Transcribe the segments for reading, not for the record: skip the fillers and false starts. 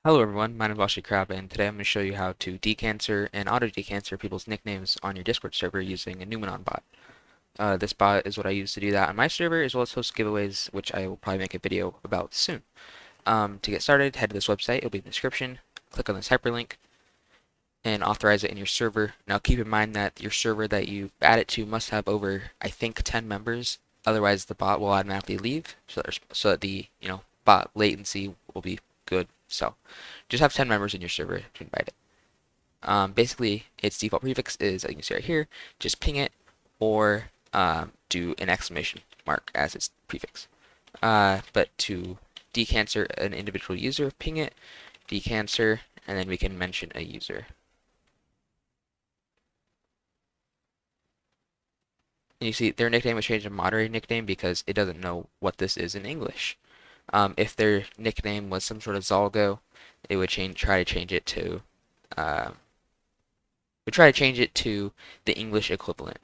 Hello everyone, my name is Ashley Crab, and today I'm going to show you how to decancer and auto-decancer people's nicknames on your Discord server using a NOUMENON bot. This bot is what I use to do that on my server, as well as host giveaways, which I will probably make a video about soon. To get started, head to this website, it'll be in the description, click on this hyperlink, and authorize it in your server. Now keep in mind that your server that you add it to must have over, I think, 10 members, otherwise the bot will automatically leave, so that the bot latency will be good. So just have 10 members in your server to invite it. Basically, its default prefix is, as you can see right here, just ping it or do an exclamation mark as its prefix. But to decancer an individual user, ping it, decancer, and then we can mention a user. And you see their nickname was changed to moderator nickname because it doesn't know what this is in English. If their nickname was some sort of Zalgo, it would try to change it to uh, the English equivalent.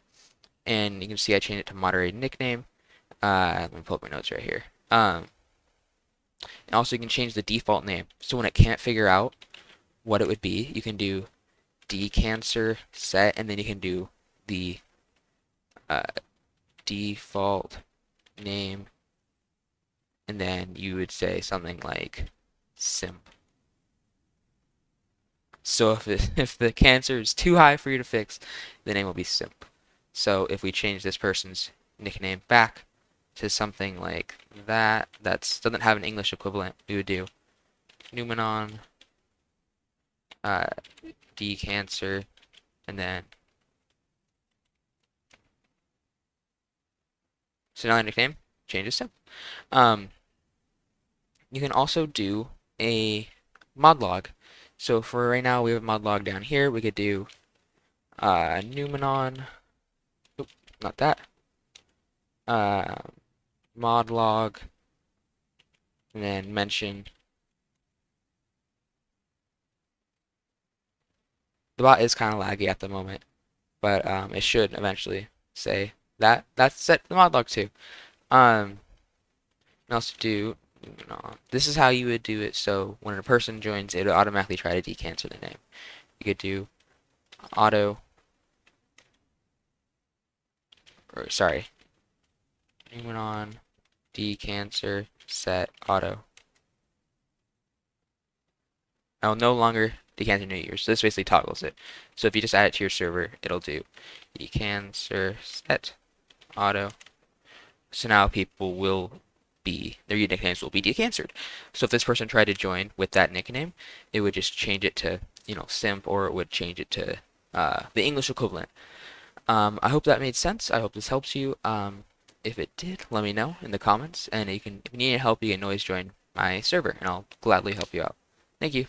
And you can see I changed it to moderated nickname. Let me pull up my notes right here. And also you can change the default name. So when it can't figure out what it would be, you can do decancer set, and then you can do the uh, default name, and then you would say something like simp. So if the cancer is too high for you to fix, the name will be simp. So if we change this person's nickname back to something like that, doesn't have an English equivalent, we would do NOUMENON, uh, decancer, and then so now the nickname changes to. You can also do a mod log. So for right now, we have a mod log down here. We could do NOUMENON. Oop, not that. Uh, mod log, and then mention. The bot is kind of laggy at the moment, but it should eventually say that. That's set the mod log too. And also do. This is how you would do it. So when a person joins, it would automatically try to decancer the name. You could do auto, or sorry, NOUMENON decancer set auto. I'll no longer decancer new users. So this basically toggles it. So if you just add it to your server, it'll do decancer set auto. So now people will their nicknames will be decancered. So if this person tried to join with that nickname, it would just change it to, simp, or it would change it to the English equivalent. I hope that made sense. I hope this helps you. If it did, let me know in the comments. And if you need any help, you can always join my server, and I'll gladly help you out. Thank you.